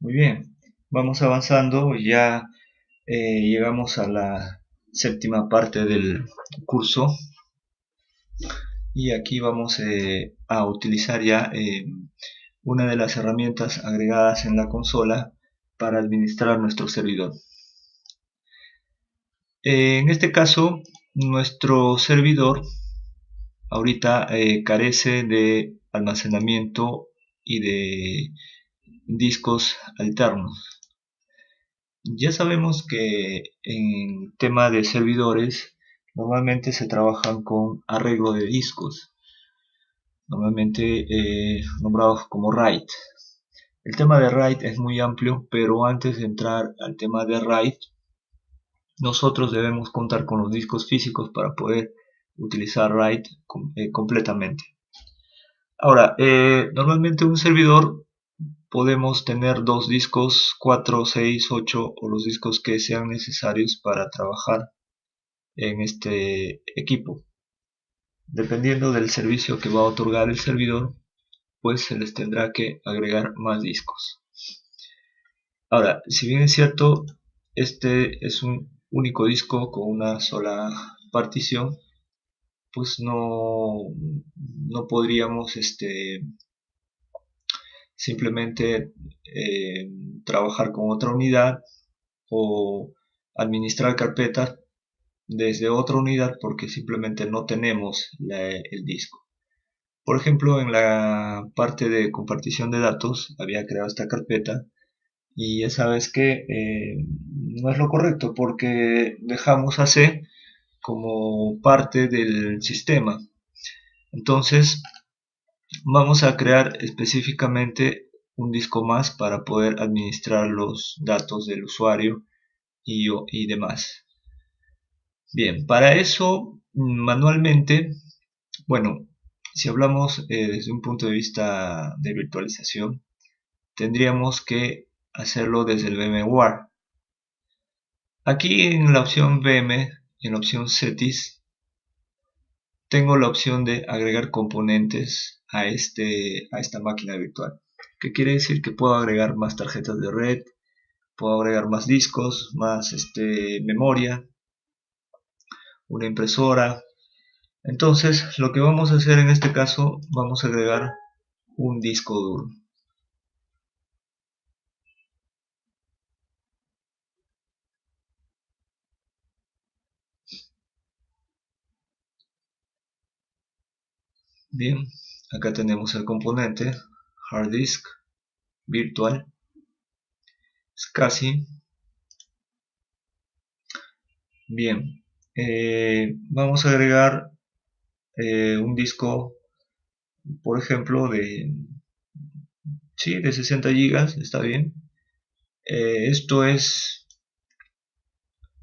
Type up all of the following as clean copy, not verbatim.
Muy bien, vamos avanzando, ya llegamos a la séptima parte del curso y aquí vamos a utilizar ya una de las herramientas agregadas en la consola para administrar nuestro servidor. En este caso, nuestro servidor ahorita carece de almacenamiento y de discos alternos. Ya sabemos que en tema de servidores normalmente se trabajan con arreglo de discos, normalmente nombrados como RAID. El tema de RAID es muy amplio, pero antes de entrar al tema de RAID, nosotros debemos contar con los discos físicos para poder utilizar RAID completamente. Ahora, normalmente un servidor podemos tener dos discos, 4, 6, 8 o los discos que sean necesarios para trabajar en este equipo. Dependiendo del servicio que va a otorgar el servidor, pues se les tendrá que agregar más discos. Ahora, si bien es cierto, este es un único disco con una sola partición, pues no podríamos simplemente trabajar con otra unidad o administrar carpetas desde otra unidad porque simplemente no tenemos el disco. Por ejemplo, en la parte de compartición de datos había creado esta carpeta y ya sabes que no es lo correcto porque dejamos a C como parte del sistema. Entonces vamos a crear específicamente un disco más para poder administrar los datos del usuario y demás. Bien, para eso manualmente, bueno, si hablamos desde un punto de vista de virtualización, tendríamos que hacerlo desde el VMware. Aquí en la opción VM, en la opción Settings, tengo la opción de agregar componentes a esta máquina virtual. ¿Qué quiere decir? Que puedo agregar más tarjetas de red, puedo agregar más discos, más memoria, una impresora. Entonces, lo que vamos a hacer en este caso, vamos a agregar un disco duro. Bien, acá tenemos el componente hard disk virtual SCSI. Bien, vamos a agregar un disco, por ejemplo, sí, de 60 gigas, está bien. Esto es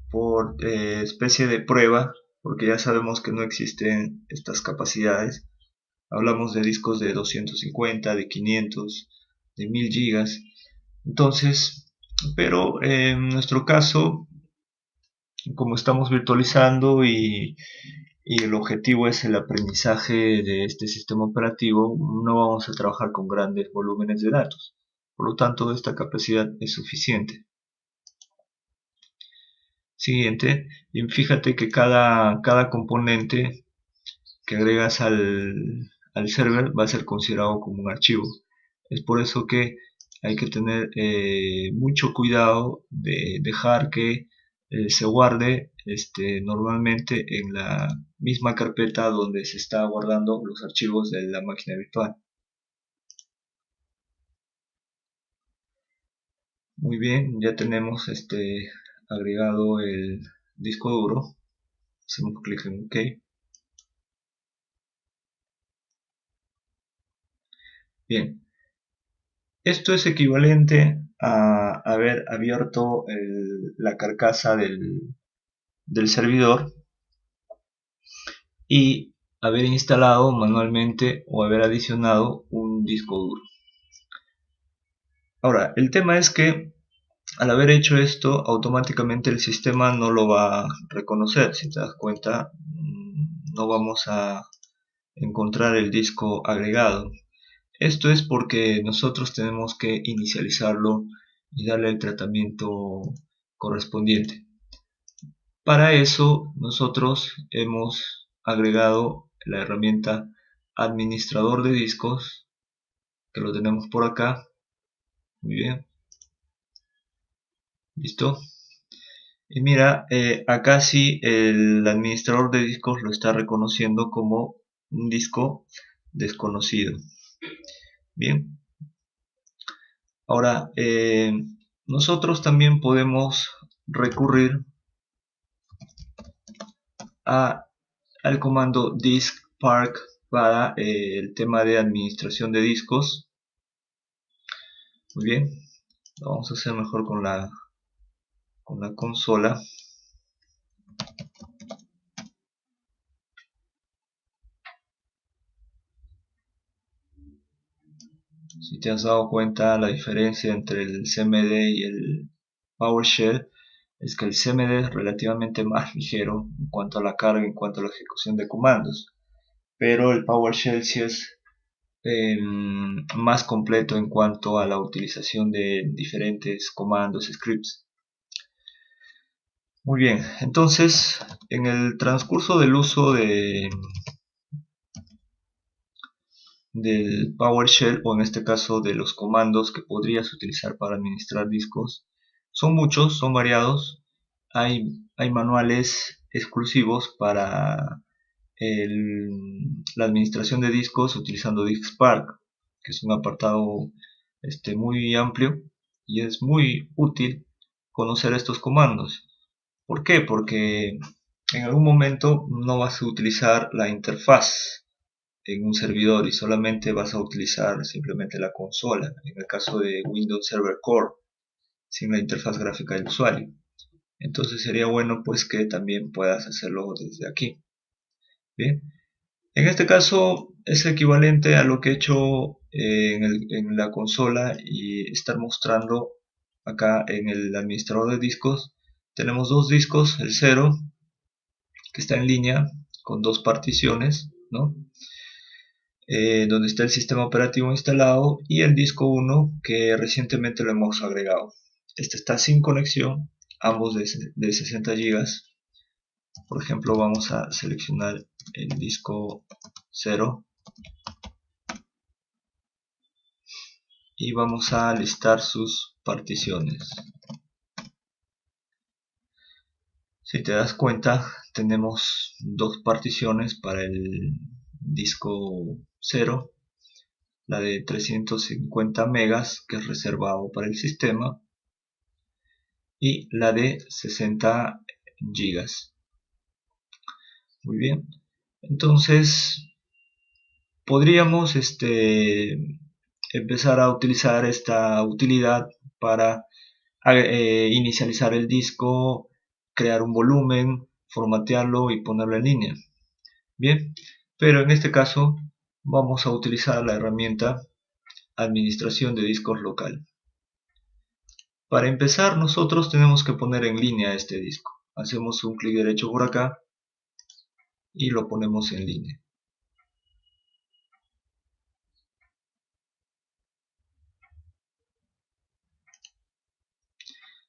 por especie de prueba, porque ya sabemos que no existen estas capacidades. Hablamos de discos de 250, de 500, de 1000 gigas. Entonces, pero en nuestro caso, como estamos virtualizando y el objetivo es el aprendizaje de este sistema operativo, no vamos a trabajar con grandes volúmenes de datos. Por lo tanto, esta capacidad es suficiente. Siguiente, y fíjate que cada componente que agregas al server va a ser considerado como un archivo. Es por eso que hay que tener mucho cuidado de dejar que se guarde normalmente en la misma carpeta donde se está guardando los archivos de la máquina virtual. Muy bien, ya tenemos agregado el disco duro. Hacemos clic en OK. Bien, esto es equivalente a haber abierto la carcasa del servidor y haber instalado manualmente o haber adicionado un disco duro. Ahora, el tema es que al haber hecho esto, automáticamente el sistema no lo va a reconocer. Si te das cuenta, no vamos a encontrar el disco agregado. Esto es porque nosotros tenemos que inicializarlo y darle el tratamiento correspondiente. Para eso nosotros hemos agregado la herramienta administrador de discos, que lo tenemos por acá. Muy bien, listo. Y mira, acá sí el administrador de discos lo está reconociendo como un disco desconocido. Bien, ahora nosotros también podemos recurrir al comando diskpark para el tema de administración de discos. Muy bien, lo vamos a hacer mejor con la consola. Si te has dado cuenta, la diferencia entre el CMD y el PowerShell es que el CMD es relativamente más ligero en cuanto a la carga, en cuanto a la ejecución de comandos, pero el PowerShell sí es más completo en cuanto a la utilización de diferentes comandos, scripts. Muy bien, entonces en el transcurso del uso del PowerShell, o en este caso de los comandos que podrías utilizar para administrar discos, son muchos, son variados. Hay manuales exclusivos para la administración de discos utilizando DiskSpark, que es un apartado muy amplio, y es muy útil conocer estos comandos. ¿Por qué? Porque en algún momento no vas a utilizar la interfaz en un servidor y solamente vas a utilizar simplemente la consola, en el caso de Windows Server Core, sin la interfaz gráfica del usuario. Entonces sería bueno pues que también puedas hacerlo desde aquí. Bien, en este caso es equivalente a lo que he hecho en la consola y estar mostrando acá en el administrador de discos. Tenemos dos discos, el 0 que está en línea con dos particiones, ¿no? Donde está el sistema operativo instalado, y el disco 1 que recientemente lo hemos agregado. Este está sin conexión, ambos de 60 GB. Por ejemplo, vamos a seleccionar el disco 0 y vamos a listar sus particiones. Si te das cuenta, tenemos dos particiones para el disco 0, la de 350 megas que es reservado para el sistema, y la de 60 gigas. Muy bien, entonces podríamos empezar a utilizar esta utilidad para inicializar el disco, crear un volumen, formatearlo y ponerlo en línea. Bien, pero en este caso vamos a utilizar la herramienta administración de discos local. Para empezar, nosotros tenemos que poner en línea este disco. Hacemos un clic derecho por acá y lo ponemos en línea.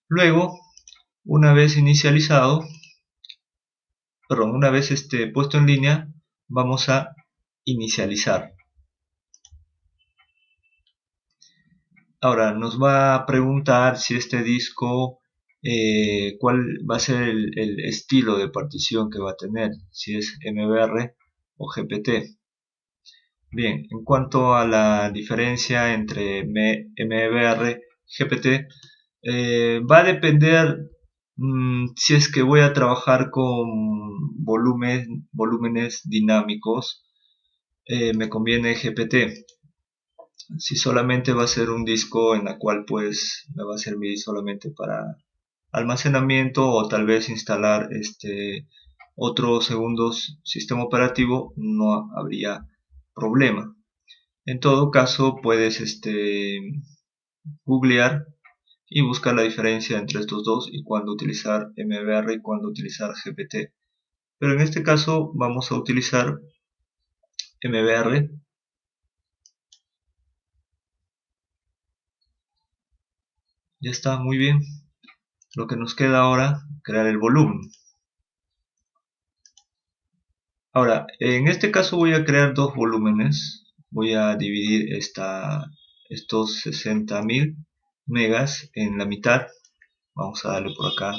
Luego, una vez inicializado, una vez puesto en línea, vamos a inicializar. Ahora nos va a preguntar si este disco, cuál va a ser el estilo de partición que va a tener, si es MBR o GPT. Bien, en cuanto a la diferencia entre MBR y GPT, va a depender si es que voy a trabajar con volúmenes dinámicos, me conviene GPT. Si solamente va a ser un disco en la cual pues me va a servir solamente para almacenamiento, o tal vez instalar otro segundo sistema operativo, no habría problema. En todo caso puedes googlear y buscar la diferencia entre estos dos y cuándo utilizar MBR y cuándo utilizar GPT. Pero en este caso vamos a utilizar MBR. Ya está, muy bien. Lo que nos queda ahora, crear el volumen. Ahora, en este caso voy a crear dos volúmenes. Voy a dividir estos 60.000 megas en la mitad. Vamos a darle por acá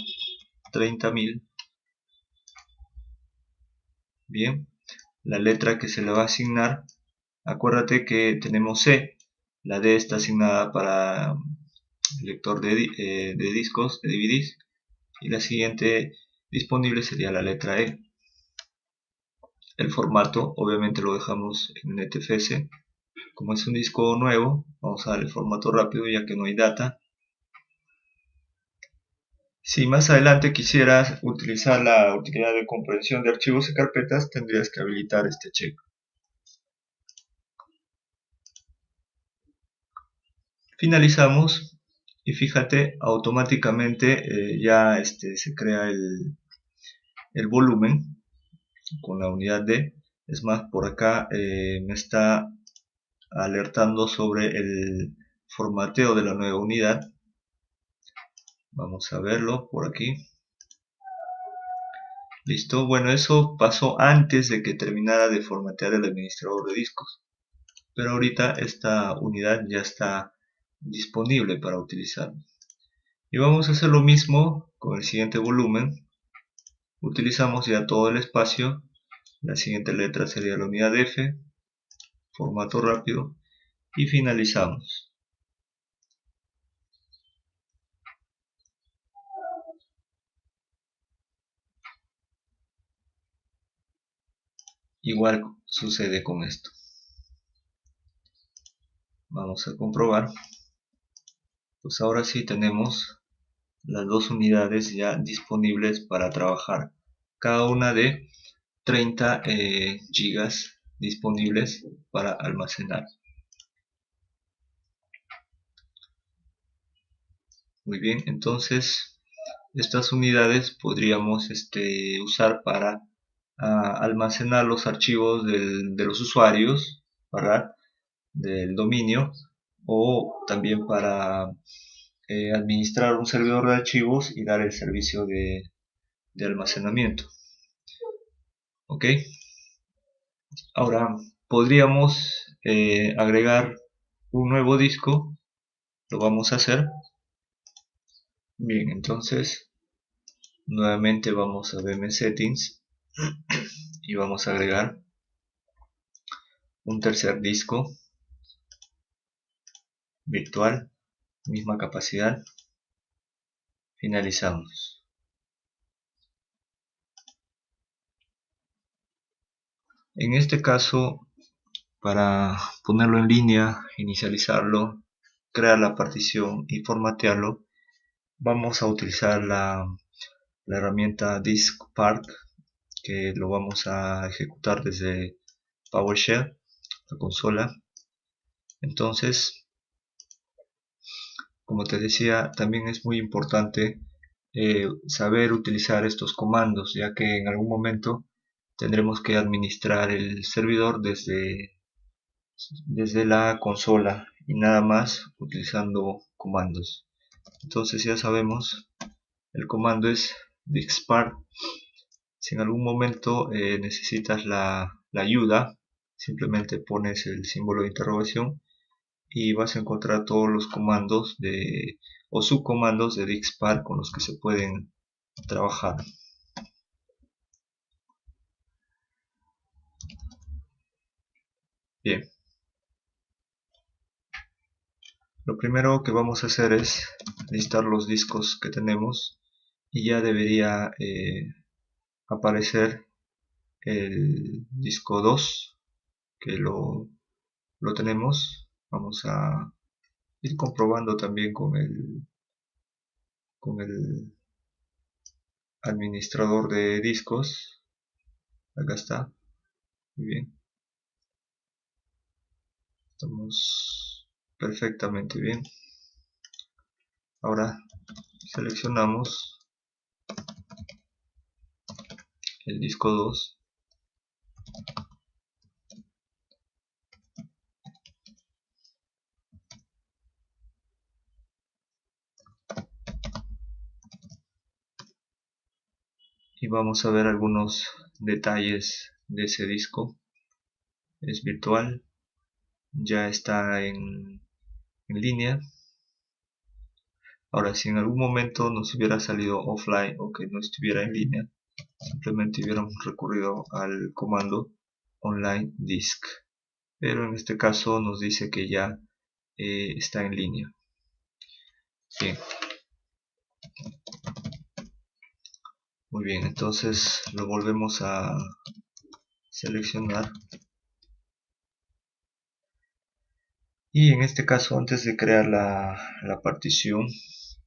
30.000. Bien, la letra que se le va a asignar, acuérdate que tenemos C. La D está asignada para el lector de discos, de DVDs. Y la siguiente disponible sería la letra E. El formato obviamente lo dejamos en NTFS. Como es un disco nuevo, vamos a darle formato rápido ya que no hay data. Si más adelante quisieras utilizar la utilidad de comprensión de archivos y carpetas, tendrías que habilitar este check. Finalizamos y fíjate, automáticamente ya se crea el volumen con la unidad D. Es más, por acá me está alertando sobre el formateo de la nueva unidad. Vamos a verlo por aquí. Listo, bueno, eso pasó antes de que terminara de formatear el administrador de discos. Pero ahorita esta unidad ya está disponible para utilizar. Y vamos a hacer lo mismo con el siguiente volumen. Utilizamos ya todo el espacio. La siguiente letra sería la unidad F. Formato rápido. Y finalizamos. Igual sucede con esto. Vamos a comprobar. Pues ahora sí tenemos las dos unidades ya disponibles para trabajar. Cada una de 30 gigas disponibles para almacenar. Muy bien, entonces estas unidades podríamos usar para almacenar los archivos de los usuarios, ¿verdad? Del dominio, o también para administrar un servidor de archivos y dar el servicio de almacenamiento. Ok, ahora podríamos agregar un nuevo disco. Lo vamos a hacer. Bien, entonces nuevamente vamos a VM Settings y vamos a agregar un tercer disco virtual, misma capacidad. Finalizamos. En este caso, para ponerlo en línea, inicializarlo, crear la partición y formatearlo, vamos a utilizar la herramienta DiskPart, que lo vamos a ejecutar desde PowerShell, la consola. Entonces, como te decía, también es muy importante saber utilizar estos comandos, ya que en algún momento tendremos que administrar el servidor desde la consola y nada más utilizando comandos. Entonces ya sabemos, el comando es diskpart. Si en algún momento necesitas la ayuda, simplemente pones el símbolo de interrogación y vas a encontrar todos los comandos o subcomandos de diskpart con los que se pueden trabajar. Bien, lo primero que vamos a hacer es listar los discos que tenemos y ya debería aparecer el disco 2 que lo tenemos. Vamos a ir comprobando también con el administrador de discos. Acá está, muy bien, estamos perfectamente bien. Ahora seleccionamos el disco 2, y vamos a ver algunos detalles de ese disco. Es virtual, ya está en línea. Ahora, si en algún momento nos hubiera salido offline o que no estuviera en línea, simplemente hubiéramos recurrido al comando online disk, pero en este caso nos dice que ya está en línea. Bien, muy bien, entonces lo volvemos a seleccionar, y en este caso, antes de crear la partición,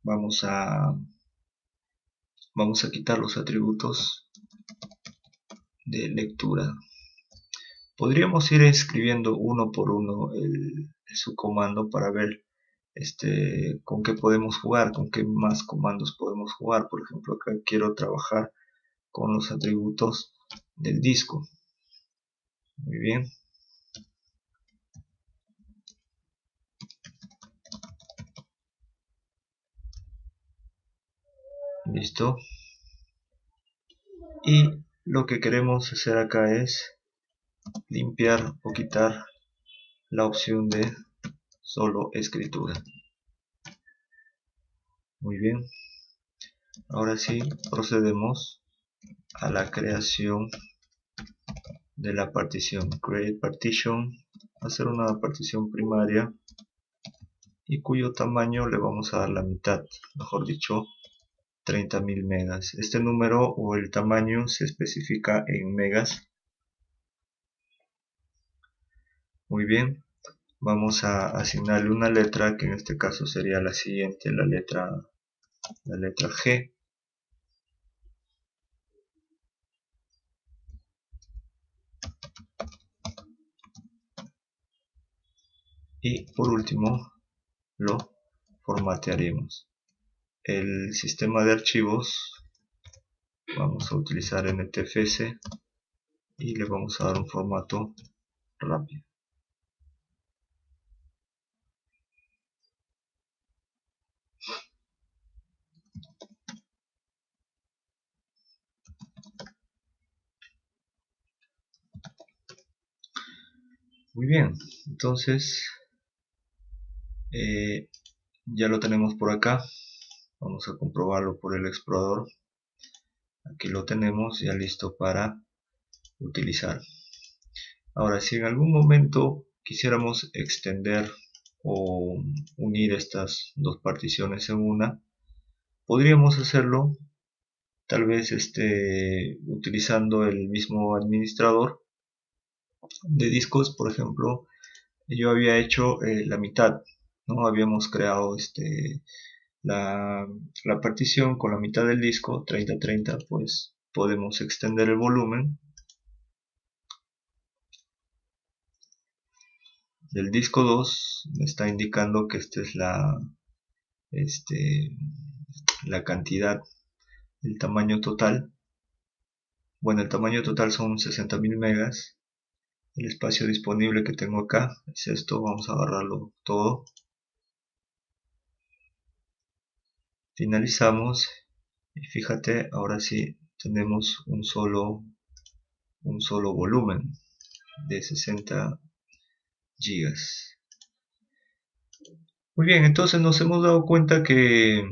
vamos a quitar los atributos de lectura. Podríamos ir escribiendo uno por uno su comando para ver con qué podemos jugar, con qué más comandos podemos jugar. Por ejemplo, acá quiero trabajar con los atributos del disco. Muy bien. Listo. Y lo que queremos hacer acá es limpiar o quitar la opción de solo escritura. Muy bien. Ahora sí, procedemos a la creación de la partición. Create partition, hacer una partición primaria y cuyo tamaño le vamos a dar la mitad, mejor dicho 30.000 megas. Este número o el tamaño se especifica en megas. Muy bien, vamos a asignarle una letra, que en este caso sería la siguiente, la letra G. Y por último lo formatearemos. El sistema de archivos, vamos a utilizar NTFS y le vamos a dar un formato rápido. Muy bien, entonces ya lo tenemos por acá. Vamos a comprobarlo por el explorador. Aquí lo tenemos ya listo para utilizar. Ahora, si en algún momento quisiéramos extender o unir estas dos particiones en una, podríamos hacerlo tal vez utilizando el mismo administrador de discos. Por ejemplo, yo había hecho la mitad, ¿no? Habíamos creado la partición con la mitad del disco 30-30, pues podemos extender el volumen del disco 2. Me está indicando que esta es la cantidad, el tamaño total. Bueno, el tamaño total son 60.000 megas. El espacio disponible que tengo acá es esto. Vamos a agarrarlo todo. Finalizamos y fíjate, ahora sí tenemos un solo volumen de 60 gigas. Muy bien, entonces nos hemos dado cuenta que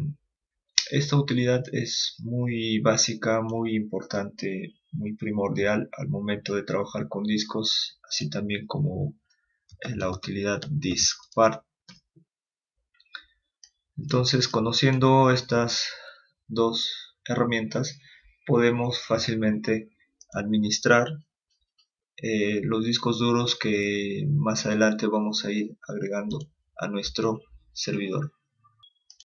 esta utilidad es muy básica, muy importante, muy primordial al momento de trabajar con discos, así también como la utilidad diskpart. Entonces, conociendo estas dos herramientas, podemos fácilmente administrar los discos duros que más adelante vamos a ir agregando a nuestro servidor.